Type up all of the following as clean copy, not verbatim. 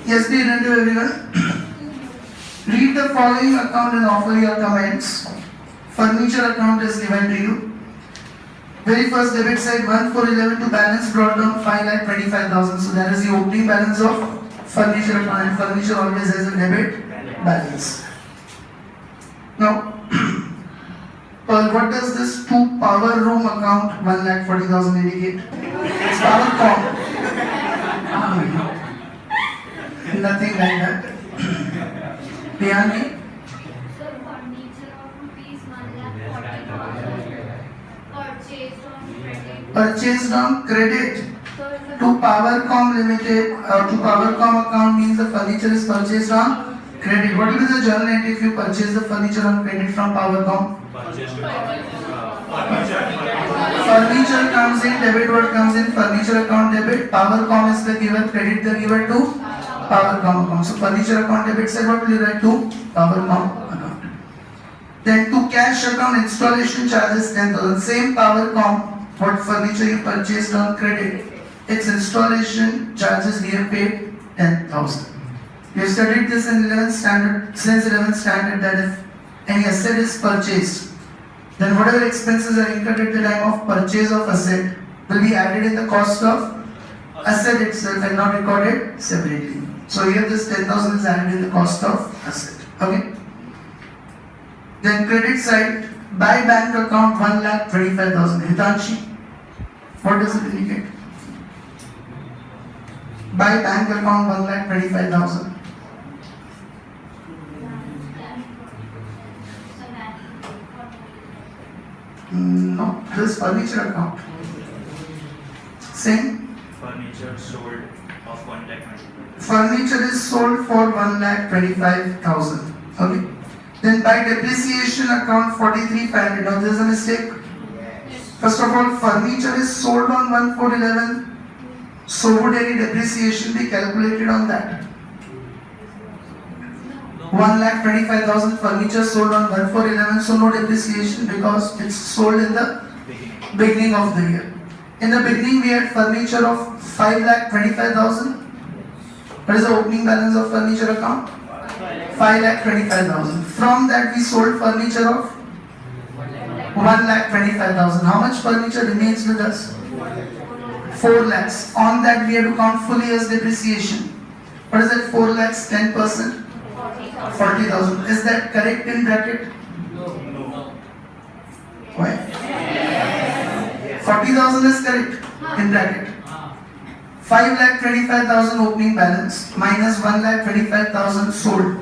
Yes, be attentive everyone. Read the following account and offer your comments. Furniture account is given to you. Very first debit side 1411 to balance brought down 5,25,000. So that is the opening balance of furniture account, and furniture always has a debit balance. Now, Pearl, what does this 2 power room account 1,40,000 indicate? It's power com. Nothing like that. Beyond Sir, furniture of rupees 1,40,000 purchased on credit. purchased on credit to Powercom Limited, to Powercom account means the furniture is purchased on credit. What will be the journal entry if you purchase the furniture on credit from Powercom? Furniture comes in, debit what comes in, furniture account debit, Powercom is the giver, credit the giver to Powercom account. So furniture account debit side, what will you write to Powercom account? Then to cash account installation charges 10,000. Same Powercom, what furniture you purchased on credit, its installation charges we have paid 10,000. We have studied this in 11th standard, since 11th standard, that if any asset is purchased, then whatever expenses are incurred at the time of purchase of asset will be added in the cost of asset itself and not recorded separately. So here this 10,000 is added in the cost of asset. Okay. Then credit side, by bank account 1,25,000. Hitanshi, what does it indicate? By bank account 1,25,000. No, this furniture account. Same. Furniture sold of 1,20,000. Furniture is sold for 1,25,000. Okay. Then by depreciation account 43,500. Now there is a mistake. First of all, furniture is sold on 1,411. So would any depreciation be calculated on that? 1,25,000 furniture sold on 1,411. So no depreciation because it's sold in the beginning of the year. In the beginning we had furniture of 5,25,000. What is the opening balance of furniture account? 5,25,000. From that we sold furniture of 1,25,000. How much furniture remains with us? 4 lakhs. On that we have to count fully as depreciation. What is that? 4 lakhs, 10%? 40,000. Is that correct in bracket? Why? 40,000 is correct in bracket. 5,25,000 opening balance minus 1,25,000 sold.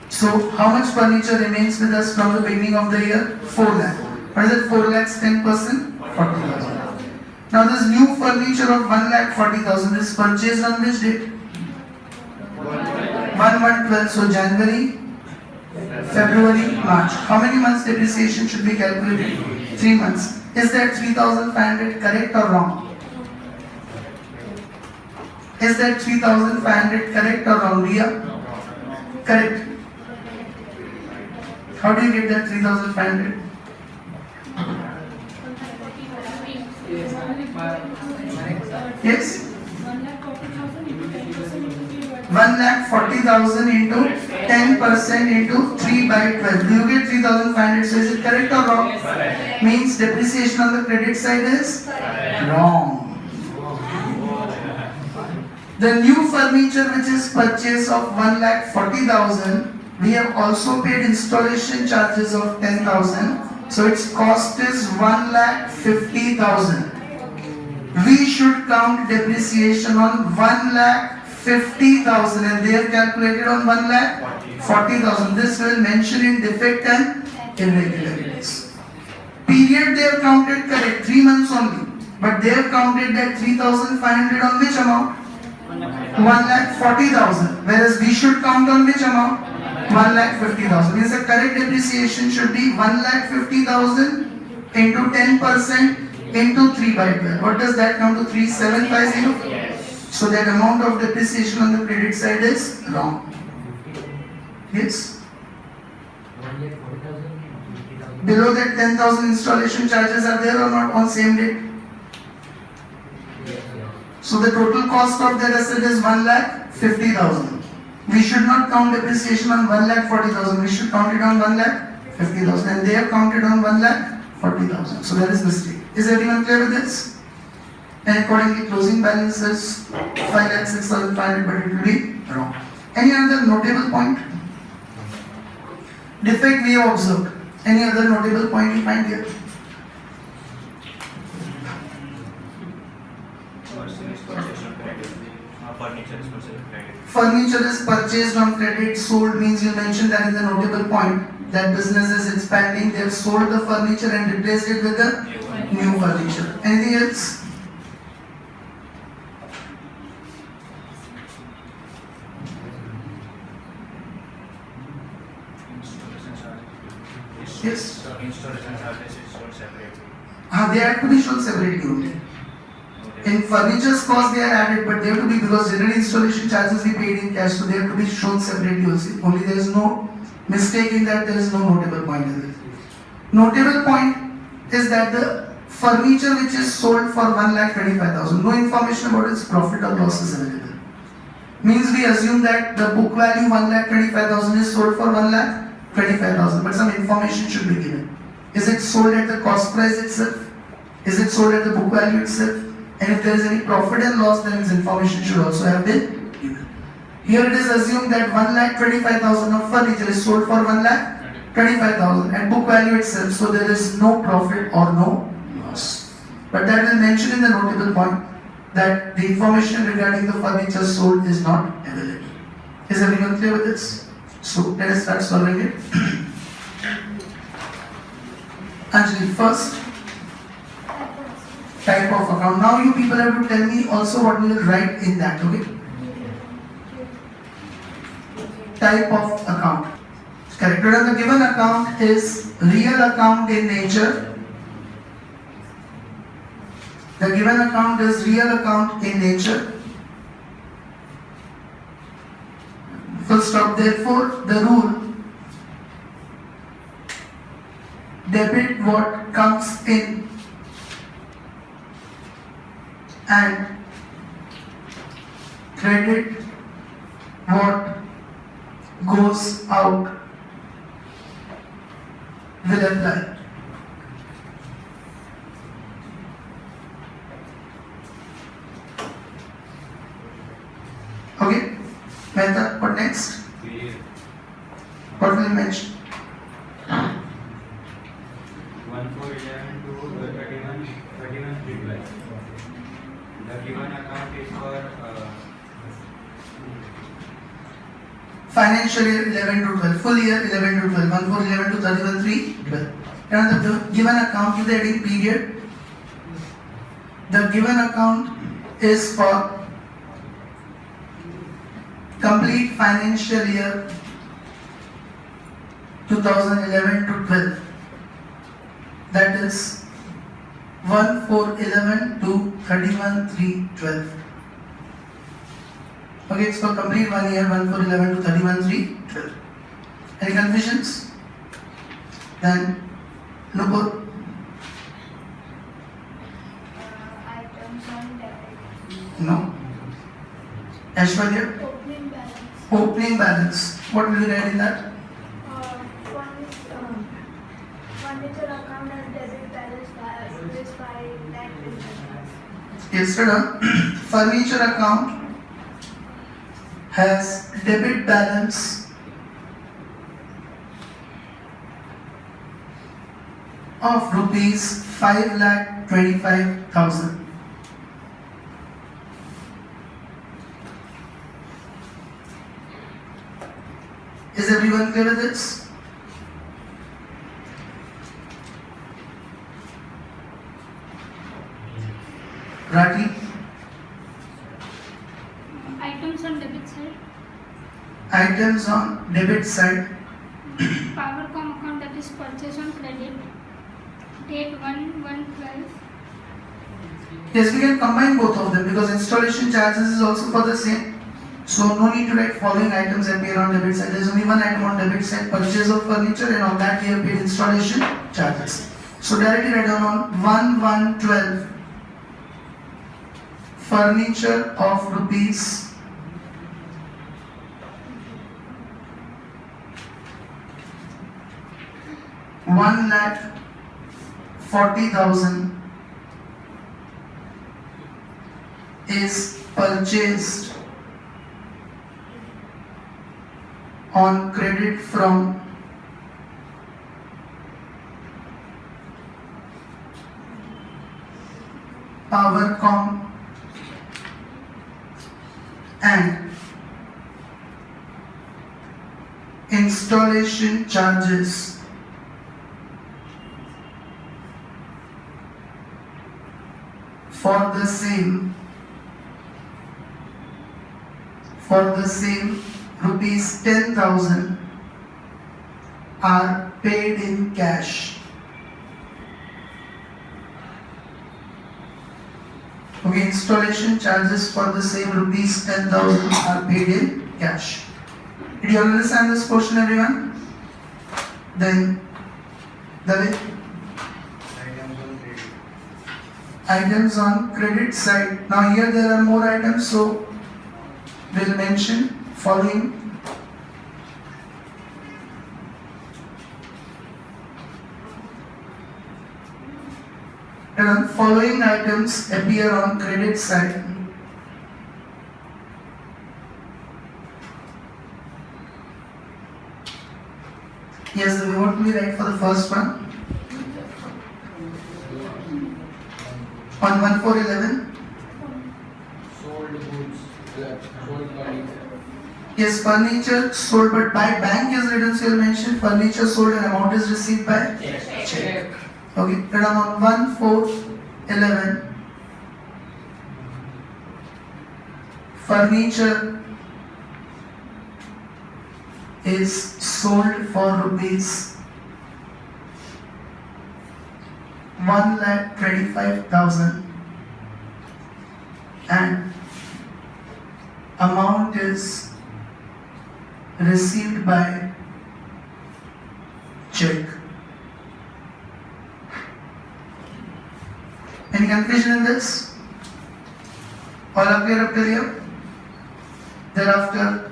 So how much furniture remains with us from the beginning of the year? 4 lakh. What is it? 4 lakhs, 10%? 40,000. Now this new furniture of 1,40,000 is purchased on which date? 1/1/12. So January, February, March. How many months depreciation should be calculated? 3 months. Is that 3,500 correct or wrong? Is that 3,500 correct or wrong, Ria? Correct. How do you get that 3,500? Yes? 1,40,000 into 10% into 3 by 12. Do you get 3,500? So is it correct or wrong? Means depreciation on the credit side is wrong. The new furniture which is purchase of 1,40,000, we have also paid installation charges of 10,000. So its cost is 1,50,000. We should count depreciation on 1,50,000 and they have calculated on 1,40,000. This will mention in defect and irregularities. Period they have counted correct, 3 months only. But they have counted that 3,500 on which amount? 1,40,000. Whereas we should count on which amount? 1,50,000. Means the correct depreciation should be 1,50,000 into 10% into 3 by 12. What does that come to? 3,750? So that amount of depreciation on the credit side is wrong. Yes? Below that 10,000 installation charges are there or not on same date? So the total cost of their asset is 1,50,000. We should not count depreciation on 1,40,000. We should count it on 1,50,000, and they have counted on 1,40,000. So there is mistake. Is everyone clear with this? And accordingly, closing balance is 5,06,500, but it will be wrong. Any other notable point? Defect we have observed. Any other notable point you find here? Person is purchased on credit. Furniture is purchased on credit. Furniture is purchased on credit, sold means you mentioned that in the notable point that business is expanding, they have sold the furniture and replaced it with the new furniture. Anything else? Installation charges. Yes. So installation charges is shown separately. They have to be shown separately only. In furniture's cost they are added, but they have to be, because general installation charges we paid in cash, so they have to be shown separately also. Only there is no mistake in that, there is no notable point in this. Notable point is that the furniture which is sold for 1,25,000, no information about its profit or loss is available. Means we assume that the book value 1,25,000 is sold for 1,25,000, but some information should be given. Is it sold at the cost price itself? Is it sold at the book value itself? And if there is any profit and loss, then this information should also have been given. Here it is assumed that 1,25,000 of furniture is sold for 1,25,000 at book value itself, so there is no profit or no loss. But that will mention in the notable point that the information regarding the furniture sold is not available. Is everyone clear with this? So let us start solving it. Anjali, first type of account. Now you people have to tell me also what we will write in that, okay? Type of account. Correct. Whether the given account is real account in nature. The given account is real account in nature. Full stop. Therefore, the rule debit what comes in and credit what goes out will apply. Okay, Mehta, what next? What will you mention? 1411 to 31 312. The given account is for Financial year 11 to 12, full year 11 to 12, 1411 to 31 3 12. And the given account is the heading period. The given account is for complete financial year 2011 to 12. That is 1411 to 31 3 12. Okay, it's for complete 1 year, 1411 to 31 3 12. Any confusions? Then Nupur. Items on debit. No. Aishwarya. Opening balance. Opening balance. What will you write in that? Furniture account has debit balance is 5,20,000. Yes, sir. Furniture account has debit balance of rupees 5,25,000. Is everyone clear with this? Rati? Items on debit side, Items on debit side. Powercom account that is purchase on credit, date 1/1/12. Yes, we can combine both of them because installation charges is also for the same. So no need to write following items appear on debit side. There is only one item on debit side, purchase of furniture, and on that we have paid installation charges. So directly write down on 1/1/12 furniture of rupees 1,40,000 is purchased on credit from Powercom and installation charges for the same rupees 10,000 are paid in cash. Okay, installation charges for the same rupees 10,000 are paid in cash. Did you understand this portion, everyone? Then the way items on credit side. Now here there are more items, so we'll mention following. And following items appear on credit side. Yes, we want to be right for the first one. On 1411. Sold goods, sold furniture. Yes, furniture sold but by bank is written, so you'll mention furniture sold and amount is received by check. Okay, then on 1411. Furniture is sold for rupees 1,25,000 and amount is received by check. Any confusion in this? All are clear up till here? Thereafter,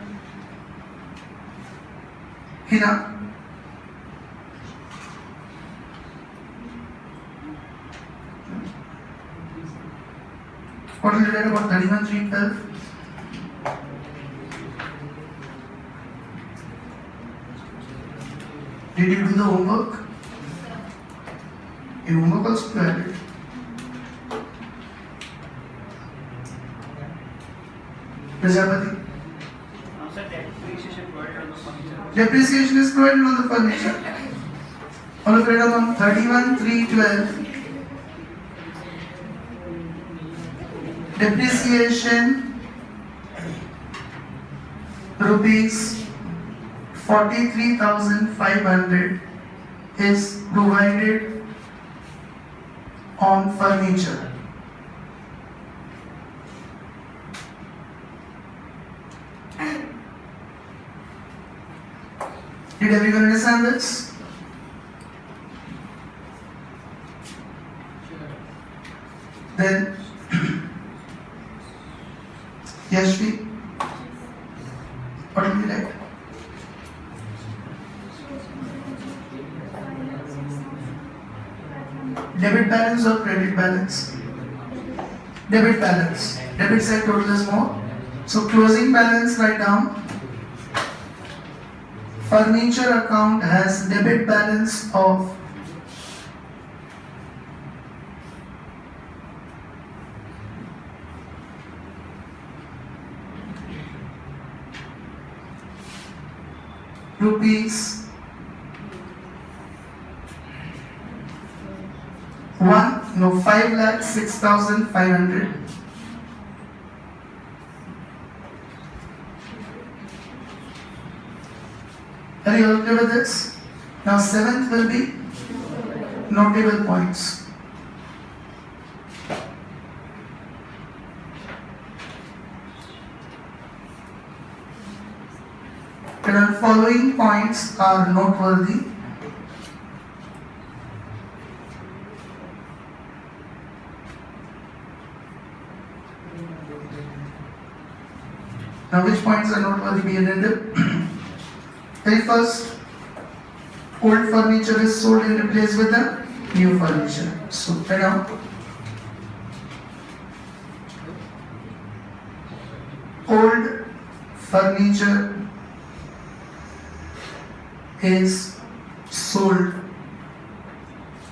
Hina. What will you write about 31,312? Did you do the homework? In homework also you had it. Prajapati. Sir, depreciation provided on the furniture. Depreciation is provided on the furniture. All of it on 31,312. Depreciation rupees 43,500 is provided on furniture. Did everyone understand this? Then Yashvi, what will you write? Debit balance or credit balance? Debit balance. Debit side total is more. So closing balance, write down. Furniture account has debit balance of rupees 5,06,500. Are you okay with this? Now seventh will be notable points. The following points are noteworthy. Now, which points are noteworthy be addendum? Very first, old furniture is sold and replaced with the new furniture. So, right now, old furniture is sold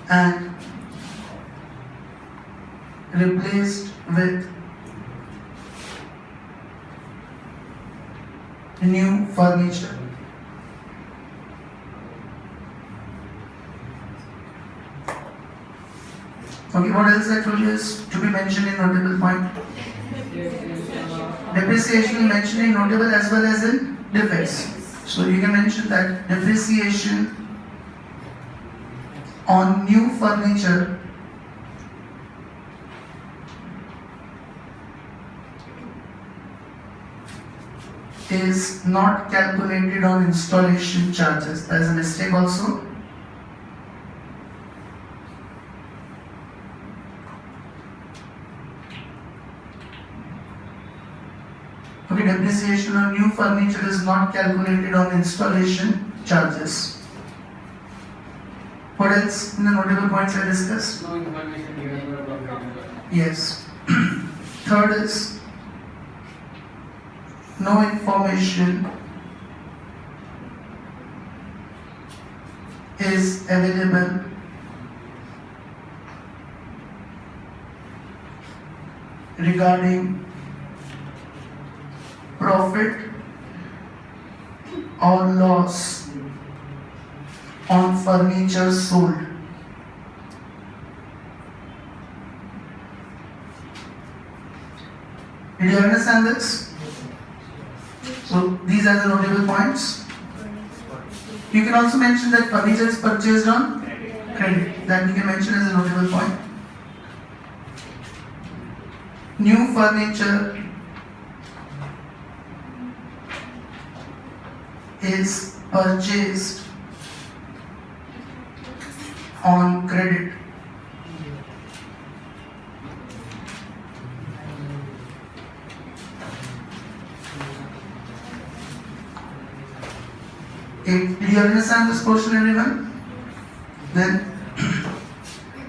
and replaced with new furniture. Okay, what else actually is to be mentioned in notable point? Depreciation mentioned in notable as well as in defects. So you can mention that depreciation on new furniture is not calculated on installation charges. There is a mistake also. Okay, depreciation on new furniture is not calculated on installation charges. What else in the notable points I discussed? No information given for property. Yes. Third is no information is available regarding profit or loss on furniture sold. Did you understand this? So these are the notable points. You can also mention that furniture is purchased on credit. That you can mention as a notable point. New furniture is purchased on credit. Did you understand this portion, everyone? Then,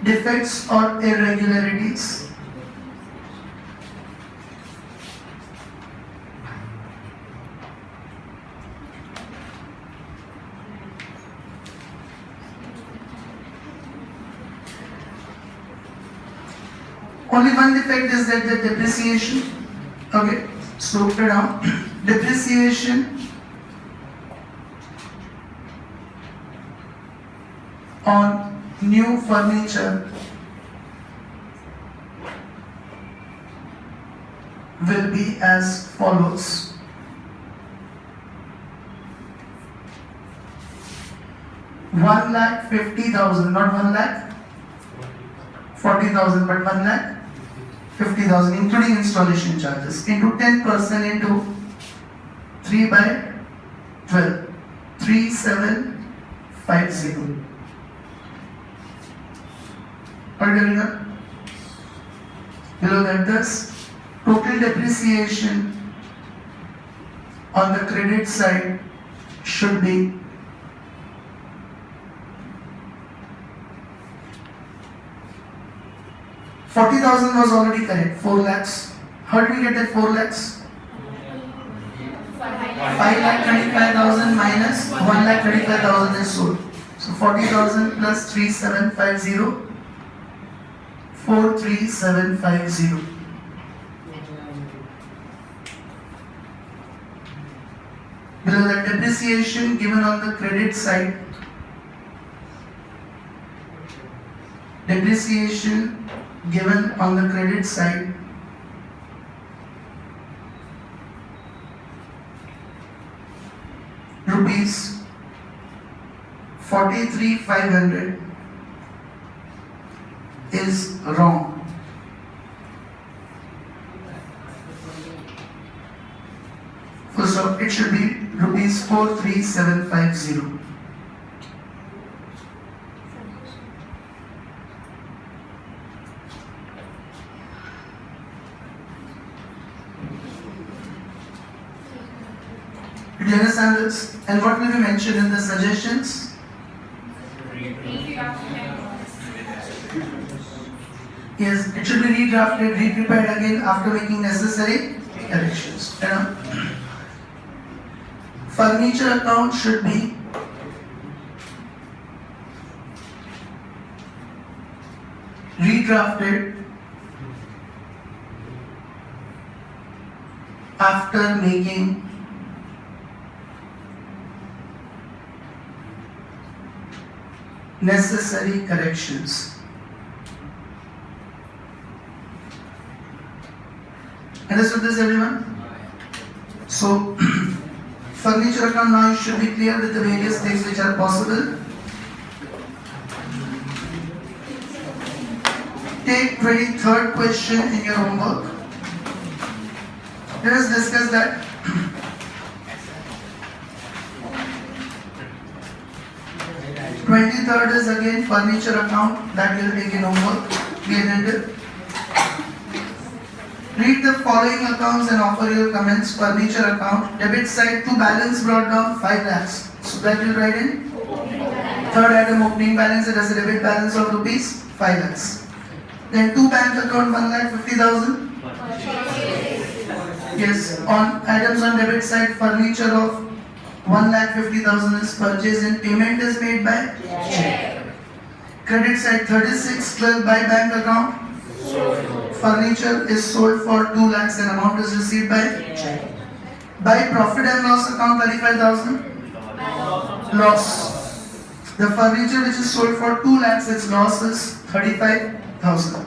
defects or irregularities. Only one defect is that the depreciation. Okay, so put it down. Depreciation on new furniture will be as follows. $1,50,000, not 1,40,000, but 1,50,000, including installation charges, into 10% into 3 by 12, 3750. Below that, thus total depreciation on the credit side should be $40,000 was already correct. 4 lakhs. How did we get that 4 lakhs? 5,25,000 minus 1,35,000 is sold. So 40,000 plus 3750. 43750. Below that, depreciation given on the credit side. Depreciation given on the credit side rupees 43,500 is wrong. First off, it should be rupees 43750. Did you understand this? And what will be mentioned in the suggestions? Yes, it should be redrafted, re-prepared again after making necessary corrections. You know? Furniture account should be redrafted after making necessary corrections. Understood this, everyone? So, furniture account now you should be clear with the various things which are possible. Take 23rd question in your homework. Let us discuss that. Third is again furniture account that will take in homework. Read the following accounts and offer your comments. Furniture account, debit side to balance brought down 5 lakhs. So that will write in. Third item, opening balance, it has a debit balance of rupees 5 lakhs. Then two bank account 1,50,000. Yes, on items on debit side, furniture of 1,50,000 is purchased and payment is made by check. Credit side 36,12 by bank account. Furniture is sold for 2 lakhs and amount is received by check. By profit and loss account 35,000. Loss. The furniture which is sold for 2 lakhs, its loss is 35,000.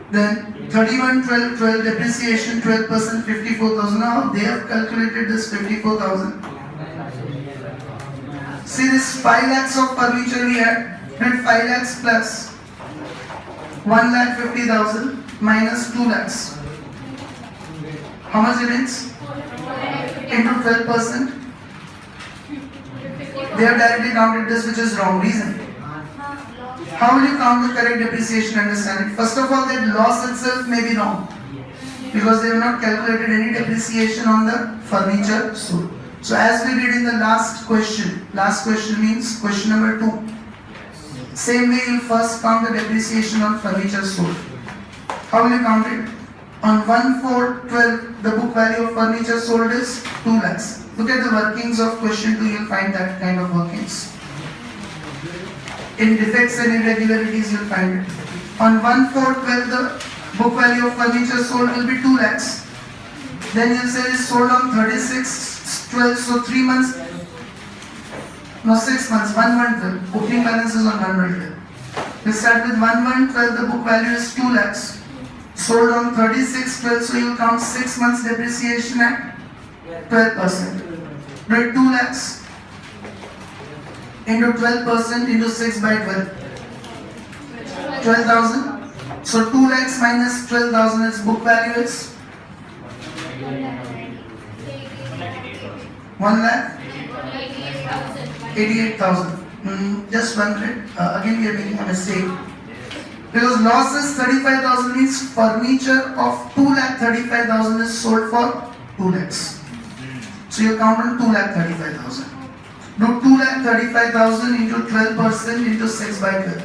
Then 31,12 depreciation 12% 54,000. Now they have calculated this 54,000. See this 5 lakhs of furniture we had. Then 5 lakhs plus 1,50,000 minus 2 lakhs. How much remains? Into 12%. They have directly counted this, which is wrong. Reason. How will you count the correct depreciation? Understand it. First of all, that loss itself may be wrong because they have not calculated any depreciation on the furniture sold. So as we did in the last question means question number 2. Same way you first count the depreciation on furniture sold. How will you count it? On 1,412, the book value of furniture sold is 2 lakhs. Look at the workings of question 2, you will find that kind of workings. In defects and irregularities, you will find it. On 1,412, the book value of furniture sold will be 2 lakhs. Then you will say it is sold on 36/12, so 3 months. No, 6 months, 1,112. Opening balance is on 1,112. We start with 1,112, the book value is 2 lakhs. Sold on 36/12, so you will count 6 months depreciation at 12%. Right, 2 lakhs into 12% into 6 by 12. 12,000. So 2 lakhs minus 12,000, its book value is 1,88,000. Just 1 minute. Again we are making a mistake. Because loss is 35,000 means furniture of 2,35,000 is sold for 2 lakhs. So you count on 2,35,000. Do 2,35,000 into 12% into 6 by 12.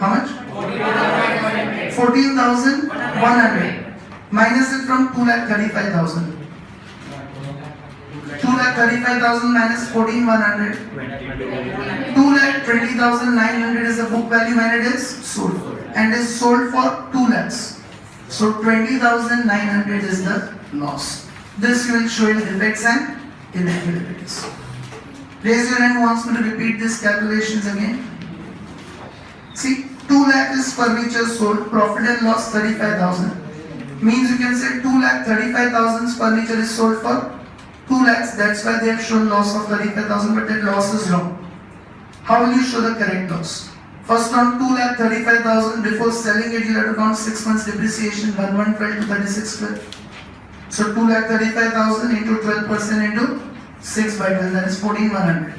How much? 14,100. Minus it from 2,35,000. 2,35,000 minus 14,100. 2,20,900 is the book value when it is sold. And is sold for 2 lakhs. So 20,900 is the loss. This you will show in defects and irregularities. Raise your hand who wants me to repeat these calculations again. See, 2 lakh is furniture sold, profit and loss 35,000. Means you can say 2,35,000 furniture is sold for 2 lakhs. That's why they have shown loss of 35,000, but that loss is wrong. How will you show the correct loss? First on 2,35,000, before selling it you have to count 6 months depreciation, 1,112 to 3612. So 2,35,000 into 12% into 6 by 12, that is 14,100.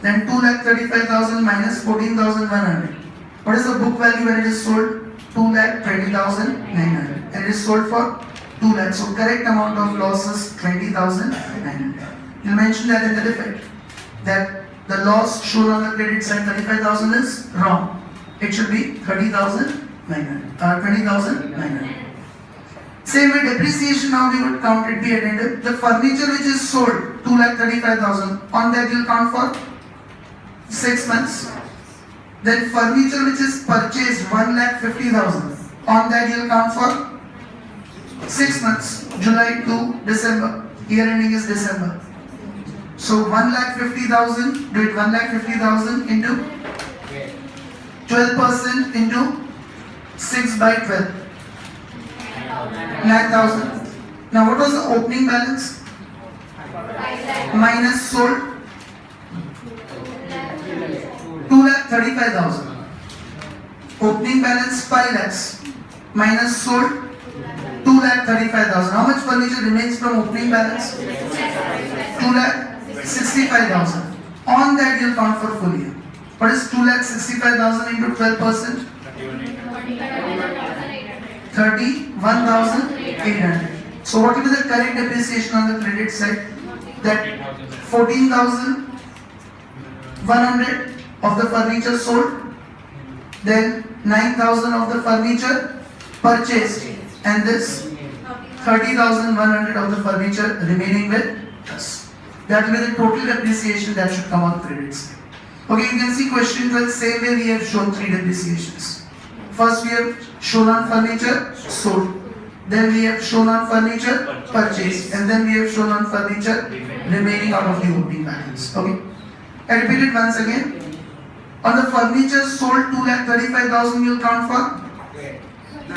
Then 2,35,000 minus 14,100. What is the book value when it is sold? 2,20,900. And it is sold for 2 lakh. So correct amount of loss is 20,900. You mention that in the defect that the loss shown on the credit side 35,000 is wrong. It should be 30,900 20,900. Same way depreciation, now we would count it be addendum. The furniture which is sold 2,35,000, on that you will count for 6 months. Then furniture which is purchased 1,50,000, on that you will count for 6 months, July to December. Year ending is December. So 1,50,000, do it 1,50,000 into 12% into 6 by 12. 9,000. Now what was the opening balance? Minus sold 2,35,000. Opening balance 5 lakhs. Minus sold 2,35,000. How much furniture remains from opening balance? 2,65,000. On that you will count for full year. What is 2,65,000 into 12%? 31,800. So what will be the correct depreciation on the credit side? That 14,100 of the furniture sold, then 9,000 of the furniture purchased, and this 30,100 of the furniture remaining with us. That will be the total depreciation that should come on credit side. Okay, you can see question 12, same way we have shown 3 depreciations. First we have shown on furniture sold, then we have shown on furniture purchased, and then we have shown on furniture remaining out of the opening balance. Okay, I repeat it once again. On the furniture sold 2,35,000 you will count for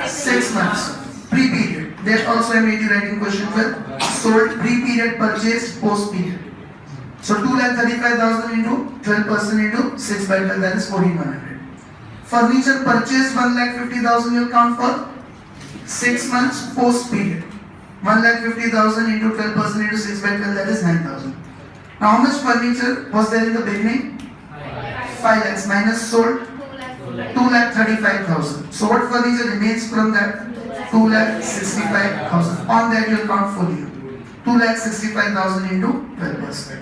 6 months, pre-period. There also I made you writing question 12, sold, pre-period, purchased, post-period. So 2,35,000 into 12% into 6 by 12, that is 14,100. Furniture purchased 1,50,000 you will count for 6 months post period. 1,50,000 into 12% into 6 by 12, that is 9,000. Now how much furniture was there in the beginning? 5 lakhs minus sold 2,35,000. So what furniture remains from that? 2,65,000. On that you will count full year. 2,65,000 into 12%.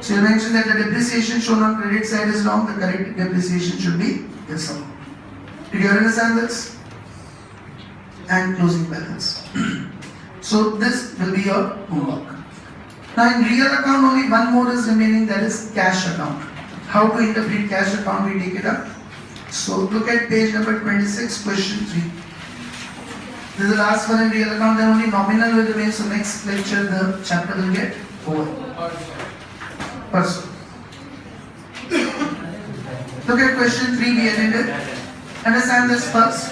So you mentioned that the depreciation shown on credit side is wrong. The correct depreciation should be this amount. Did you understand this? And closing balance. So this will be your homework. Now in real account only one more is remaining, that is cash account. How to interpret cash account, we take it up. So look at page number 26, question 3. This is the last one in real account, then only nominal will remain, so next lecture the chapter will get over. Person. Look at question 3, we ended. Understand this first.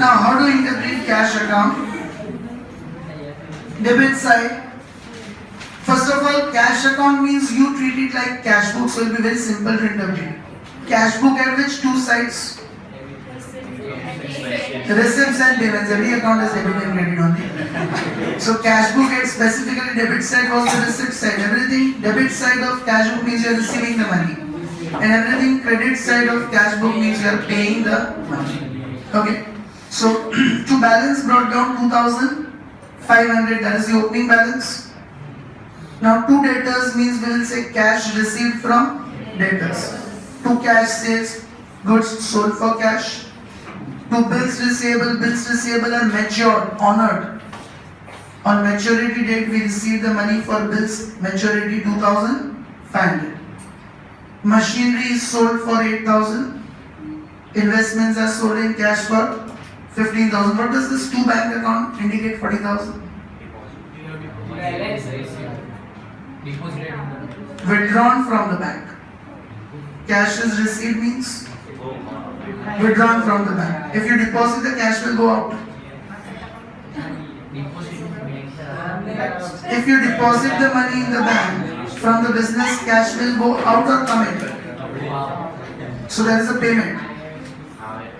Now, how to interpret cash account? Debit side. First of all, cash account means you treat it like cash book, so it will be very simple to interpret. Cash book at which 2 sides? Receipts and payments. Every account has debit and credit only. So cash book at specifically debit side was the receipt side. Everything debit side of cash book means you are receiving the money, and everything credit side of cash book means you are paying the money. Okay. So to balance brought down 2,500, that is the opening balance. Now 2 debtors means we will say cash received from debtors. 2 cash sales, goods sold for cash. 2 bills receivable are matured, honored. On maturity date we receive the money for bills, maturity 2,500. Machinery is sold for 8,000. Investments are sold in cash for 15,000. What does this two bank account indicate? 40,000. Balance received. Deposited in the Withdrawn from the bank. Cash is received means withdrawn from the bank. If you deposit, the cash will go out. deposit in If you deposit the money in the bank from the business, cash will go out or come in. So there is a payment.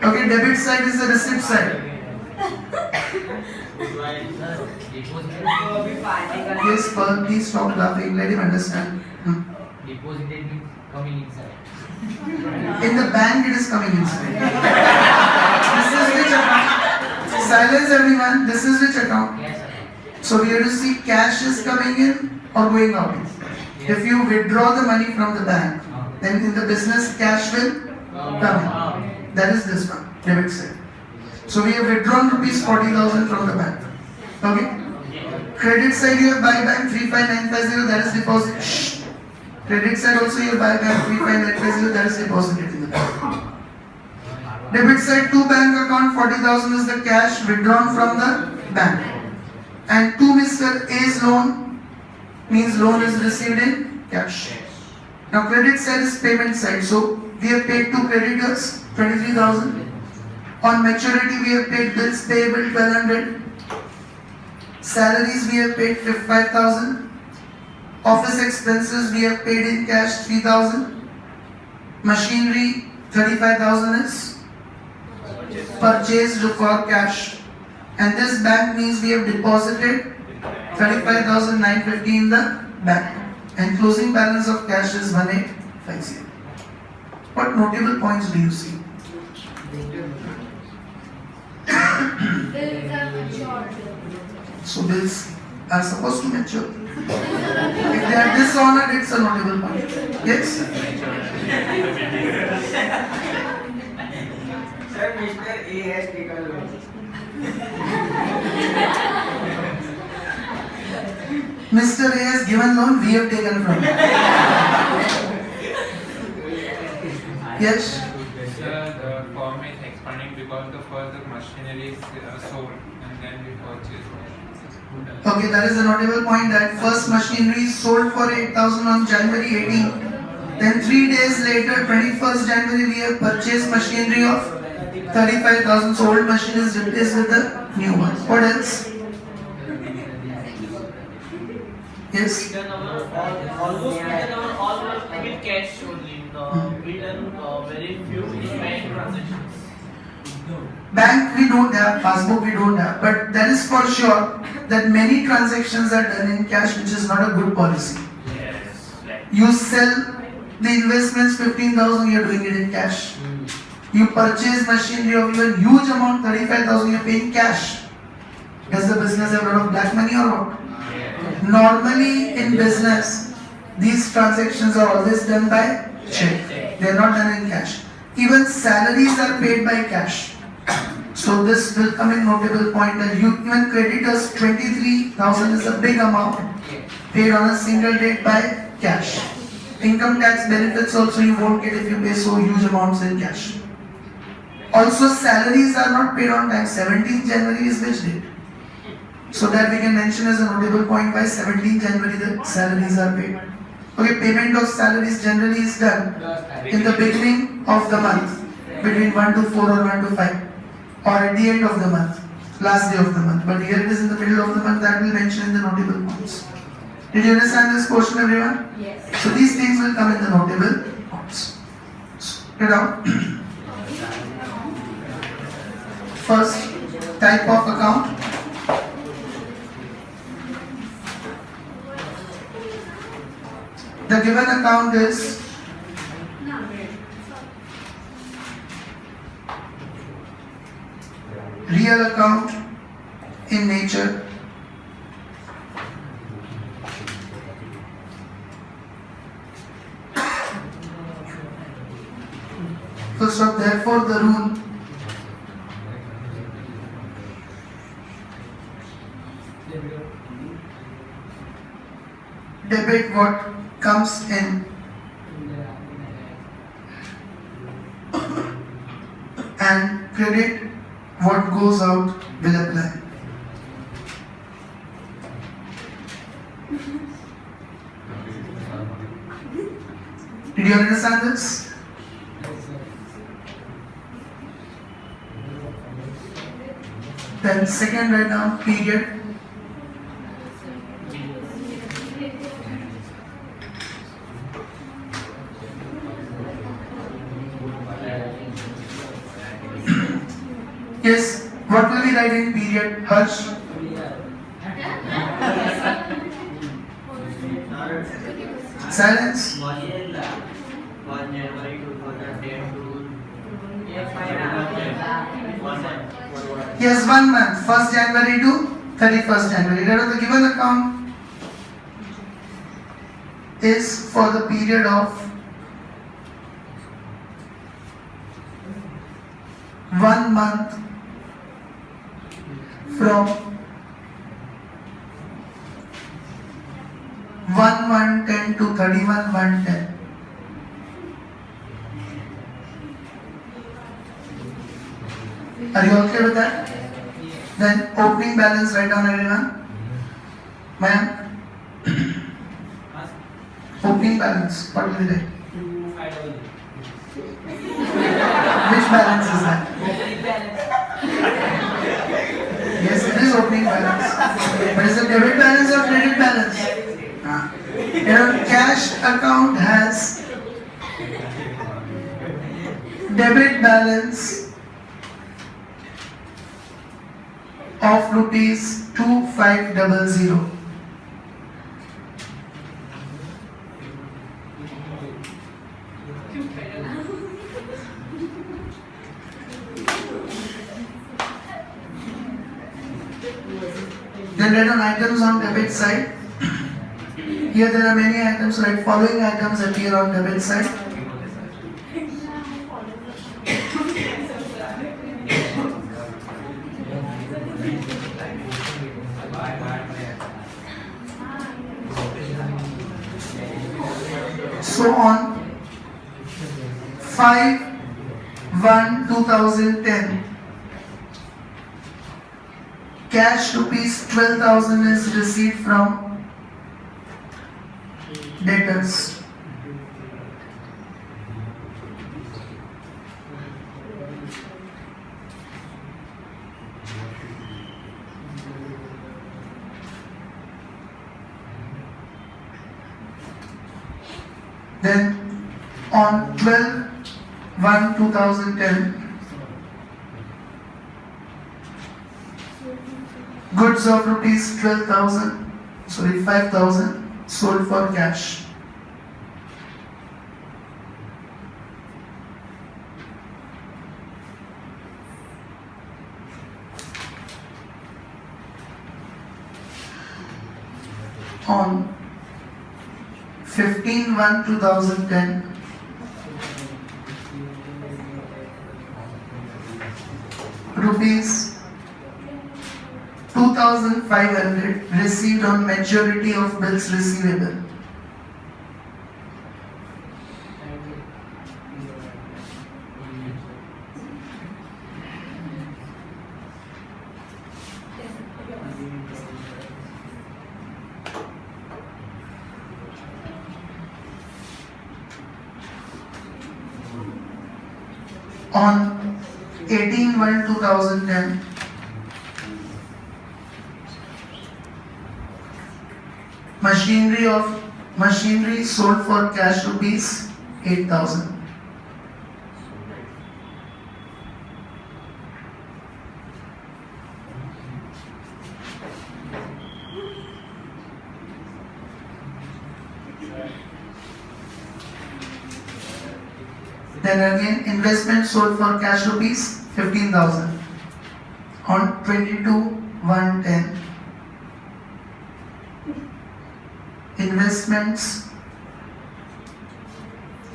Okay, debit side is the receipt side. Yes, Pearl, please stop laughing. Let him understand. Deposited means coming inside. In the bank, it is coming inside. This is which account? Silence, everyone. This is which account? Cash account. So we have to see cash is coming in or going out. If you withdraw the money from the bank, then in the business cash will come in. That is this one, debit side. So we have withdrawn rupees 40,000 from the bank. Okay? Credit side you have buy bank 35950, that is deposit. Shh. Credit side also you have buy bank 35950, that is deposited in the bank. Debit side two bank account 40,000 is the cash withdrawn from the bank. And to Mr. A's loan means loan is received in cash. Now credit side is payment side. So we have paid two creditors 23,000. On maturity we have paid bills payable 1,200. Salaries we have paid 5,000. Office expenses we have paid in cash 3,000. Machinery 35,000 is purchased for cash. And this bank means we have deposited 35,950 in the bank. And closing balance of cash is 1,850. What notable points do you see? Bills are matured. So bills are supposed to mature. If they are dishonored, it's a notable point. Yes? Sir, Mr. A has taken loan. Mr. A has given loan, we have taken from him. Yes? Sir, the firm is expanding because the first the machinery is sold and then we purchase. Okay, that is a notable point that first machinery is sold for 8,000 on January 18. Then 3 days later, 21st January, we have purchased machinery of 35,000. So old machine is replaced with the new one. What else? Yes? Almost we done our all work with cash only. We done very few bank transactions. Bank we don't have, passbook we don't have, but that is for sure that many transactions are done in cash, which is not a good policy. Yes. Like You sell the investments 15,000, you are doing it in cash. You purchase machinery of even huge amount, 35,000, you are paying cash. Does the business have a lot of black money or what? Normally in business, these transactions are always done by check. They are not done in cash. Even salaries are paid by cash. So this will come in notable point that you even creditors 23,000 is a big amount paid on a single date by cash. Income tax benefits also you won't get if you pay so huge amounts in cash. Also salaries are not paid on time. 17th January is which date? So that we can mention as a notable point by 17th January the salaries are paid. Okay, payment of salaries generally is done in the beginning of the month, between 1 to 4 or 1 to 5, or at the end of the month, last day of the month. But here it is in the middle of the month, that will mention in the notable points. Did you understand this question, everyone? Yes. So these things will come in the notable points. So, get out. First, type of account. The given account is real account in nature. Full stop. Therefore, the rule debit what comes in and credit what goes out will apply. Did you understand this? Then second right now, period. Yes, what will we write in period? Harsh? Silence? 1 January 2010 to Yes, 1 month, 1st January to 31st January. That is the given account is for the period of 1 month from 1/1/10 to 31/1/10. Are you okay with that? Then opening balance, write down everyone. Ma'am, opening balance, what will it? Which balance is that? Yes, it is opening balance. But is it debit balance or credit balance? Cash account has debit balance of rupees 2500. Then write down items on debit side. Here there are many items, right? Following items appear on debit side. So on 5/1/2010, cash rupees 12,000 is received from debtors. Then on 12/1/2010, goods of rupees 5,000 sold for cash. On 15/1/2010, rupees 2,500 received on maturity of bills receivable. On 18/1/2010, machinery sold for cash rupees 8,000. Then again, investment sold for cash rupees 15,000 on 22/1/10. Investments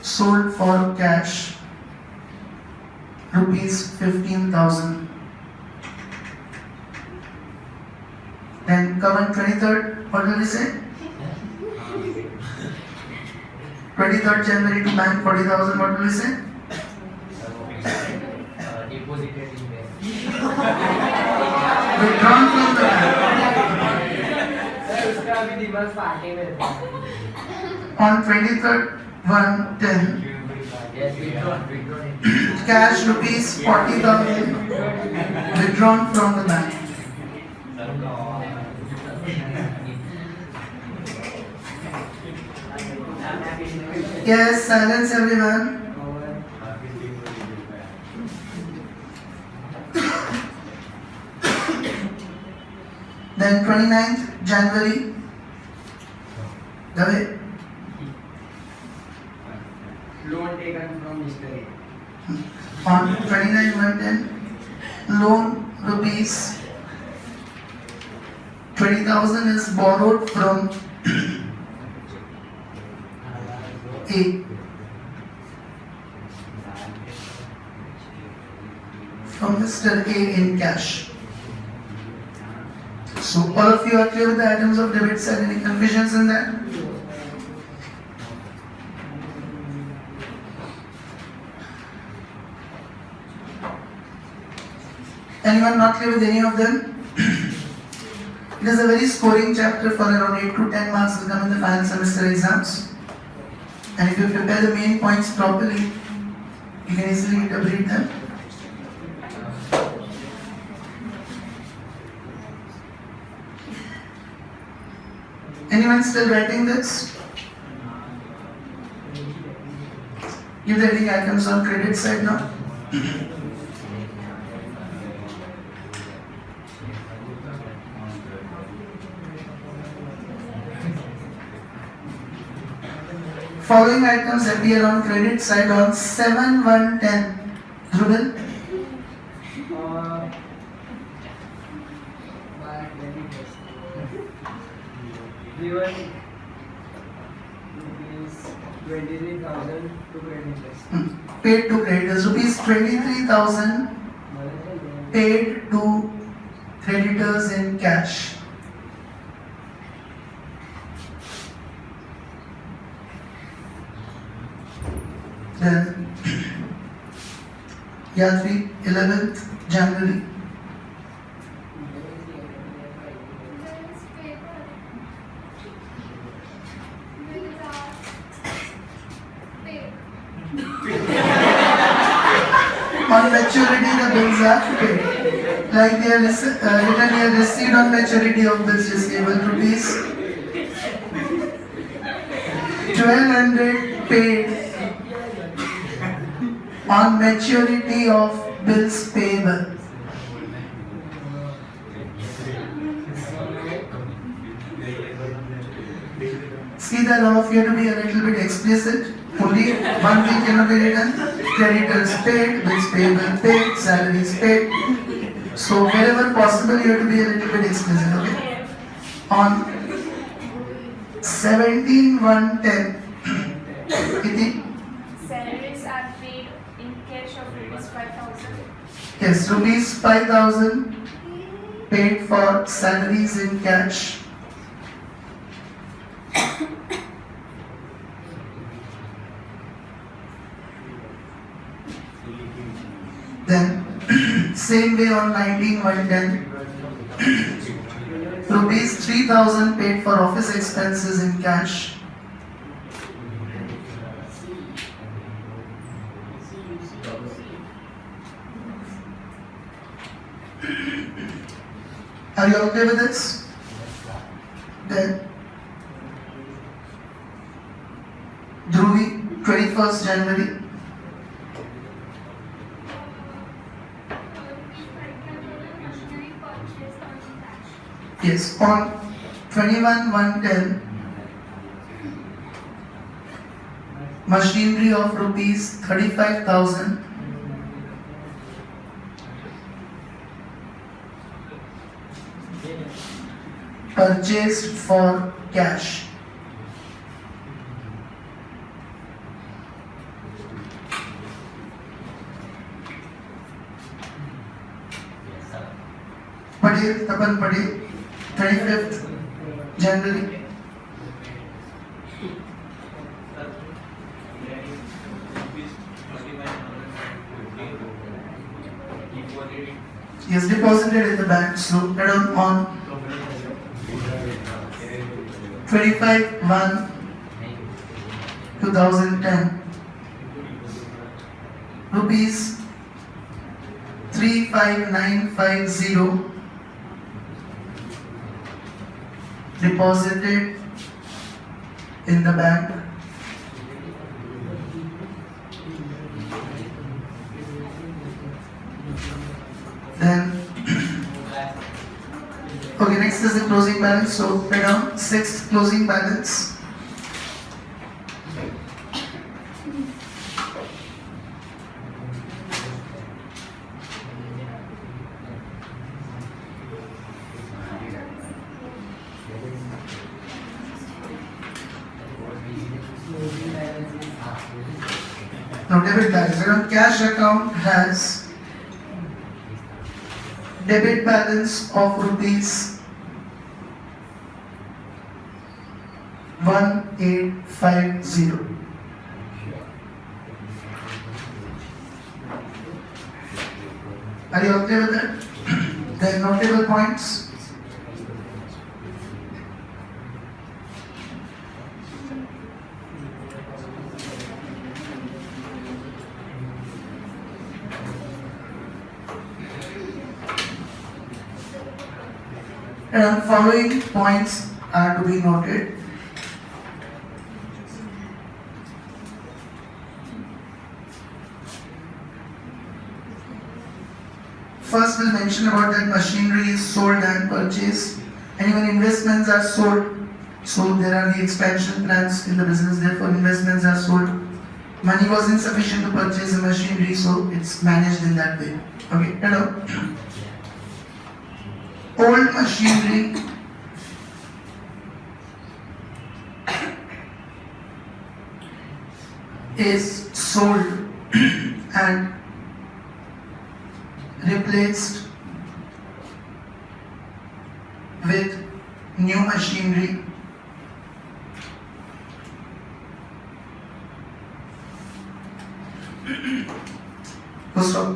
sold for cash rupees 15,000. Then come on 23rd, what will we say? 23rd January to bank 40,000, what will we say? deposited in there. Withdrawn from the bank. Sir, उसका अभी दिवस party में था. On 23rd 1/10, Yes, withdrawn in. cash rupees 40,000 withdrawn from the bank. Yes, silence everyone. Then 29th January, Dave, Loan taken from Mr. A. on 29/1/10, loan rupees 20,000 is borrowed from A. From Mr. A in cash. So all of you are clear with the items of debit side? Any confusions in that? Anyone not clear with any of them? It is a very scoring chapter for around 8 to 10 marks will come in the final semester exams. And if you prepare the main points properly, you can easily interpret them. Anyone still writing this? Give the heading items on credit side now. Following items appear on credit side on 7/1/10. Dhrubil, Given rupees 23,000 to creditors. paid to creditors. Rupees 23,000 paid to creditors in cash. Then, Yatri, 11th January. On maturity, the bills are paid. Like they are written here, received on maturity of bills receivable rupees 1,200 paid on maturity of bills payable. See the law of you to be a little bit explicit. Only one thing cannot be written. Creditors paid, bills payable paid, salaries paid. So wherever possible you have to be a little bit explicit, okay? On 17/1/10, Iti? Salaries are paid in cash of rupees 5,000. Yes, rupees 5,000 paid for salaries in cash. Then same way on 19/1/10, rupees 3,000 paid for office expenses in cash. Are you okay with this? Then Dhruvi, 21st January. Yes, on 21/1/10, machinery of rupees 35,000 purchased for cash. Padhe, Tapan Padhe, 25th January. Yes, deposited in the bank. So write down on 25/1/2010, rupees 35950 deposited in the bank. Then, okay, next is the closing balance. So write down 6th closing balance. Now debit balance. Write down cash account has debit balance of rupees 1850. Are you okay with that? Then notable points. And following points are to be noted. First, we'll mention about that machinery is sold and purchased, and even investments are sold. So there are the expansion plans in the business. Therefore, investments are sold. Money was insufficient to purchase the machinery, so it's managed in that way. Okay, hello. Old machinery is sold and replaced with new machinery.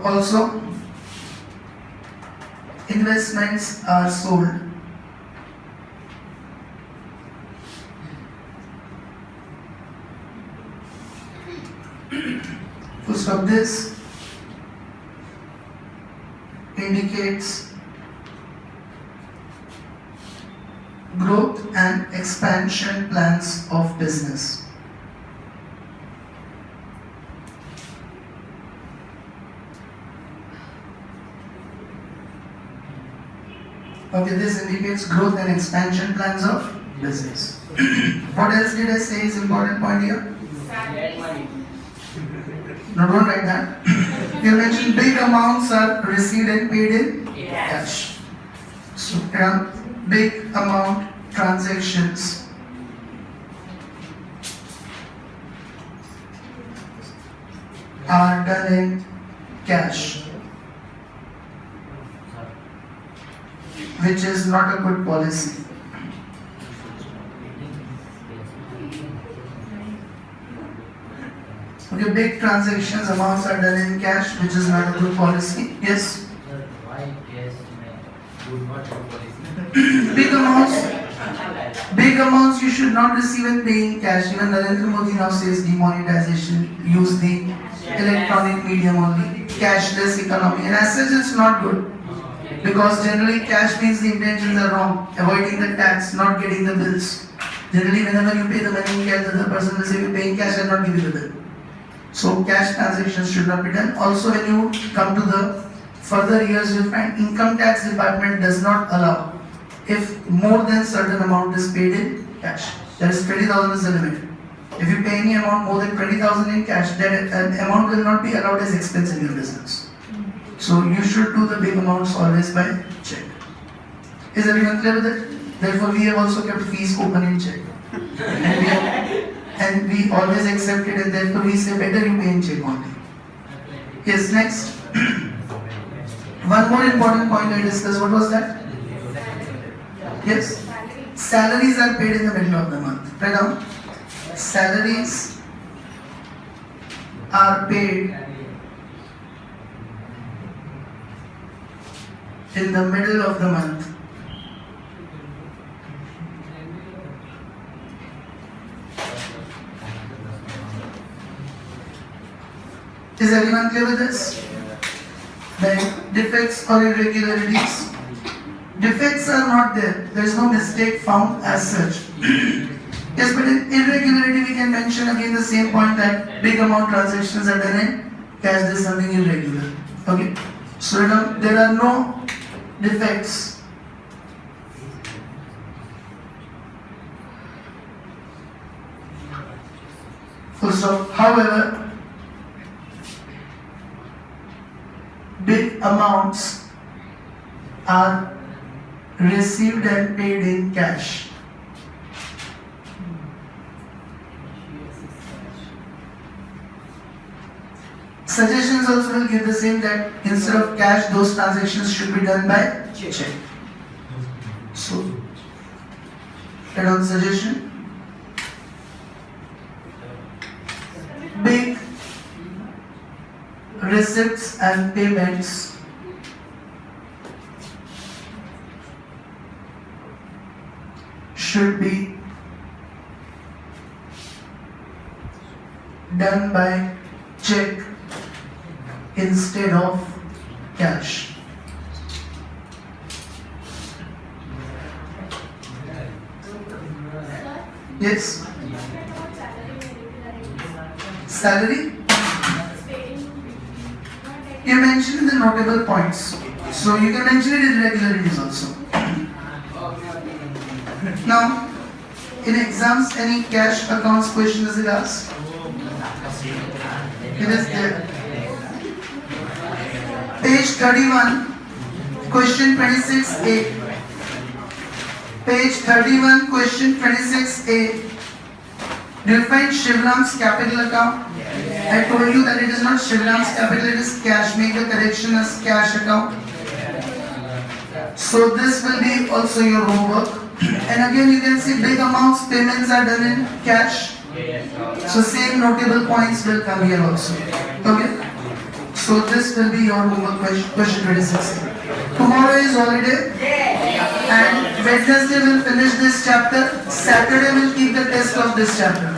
Also, investments are sold. Full stop. This indicates growth and expansion plans of business. Okay, this indicates growth and expansion plans of business. What else did I say is important point here? No, don't write that. You mentioned big amounts are received and paid in cash. So, big amount transactions are done in cash, which is not a good policy. Okay, big transactions amounts are done in cash, which is not a good policy. Yes? Why cash would not have policy? Big amounts you should not receive and pay in cash. Even Narendra Modi now says demonetization, use the electronic medium only, cashless economy. And as such, it's not good. Because generally cash means the intentions are wrong, avoiding the tax, not getting the bills. Generally, whenever you pay the money in cash, the other person will say, you pay in cash and not give you the bill. So cash transactions should not be done. Also, when you come to the further years, you find income tax department does not allow if more than certain amount is paid in cash. That is 20,000 is the limit. If you pay any amount more than 20,000 in cash, that amount will not be allowed as expense in your business. So you should do the big amounts always by check. Is everyone clear with it? Therefore, we have also kept fees open in check. And we always accept it, and therefore we say better you pay in check only. Yes, next. One more important point I discussed. What was that? Yes? Salaries are paid in the middle of the month. Write down. Salaries are paid in the middle of the month. Is everyone clear with this? Then defects or irregularities. Defects are not there. There is no mistake found as such. Yes, but in irregularity we can mention again the same point that big amount transactions are done in cash. There is something irregular. Okay. So there are no defects. Full stop. However, big amounts are received and paid in cash. Suggestions also will give the same, that instead of cash, those transactions should be done by check. So, add on suggestion. Big receipts and payments should be done by check instead of cash. Yes. Salary? You mentioned the notable points. So you can mention it in irregularities also. Now, in exams, any cash accounts question is asked? It is there. Page 31, question 26A. Page 31, question 26A. Do you find Shivram's capital account? I told you that it is not Shivram's capital, it is cash. Make the correction as cash account. So this will be also your homework. And again you can see big amounts payments are done in cash. So same notable points will come here also. Okay. So this will be your homework question 26. Tomorrow is holiday. And Wednesday will finish this chapter. Saturday will keep the test of this chapter.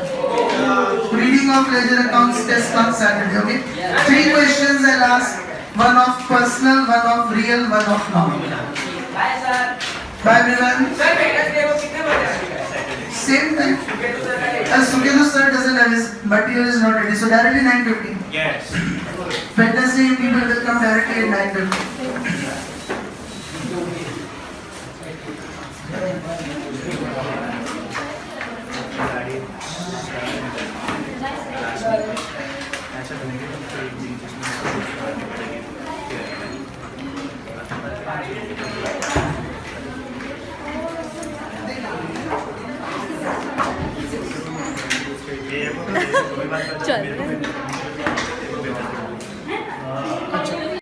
Reading of ledger accounts test on Saturday. Okay. 3 questions I'll ask. One of personal, one of real, one of nominal. Bye, sir. Bye everyone. Sir, Wednesday को कितने बजे आएगा? Same time. Suketu sir doesn't have his material is not ready. So directly 9:50. Yes. Wednesday you people will come directly at 9:50. चल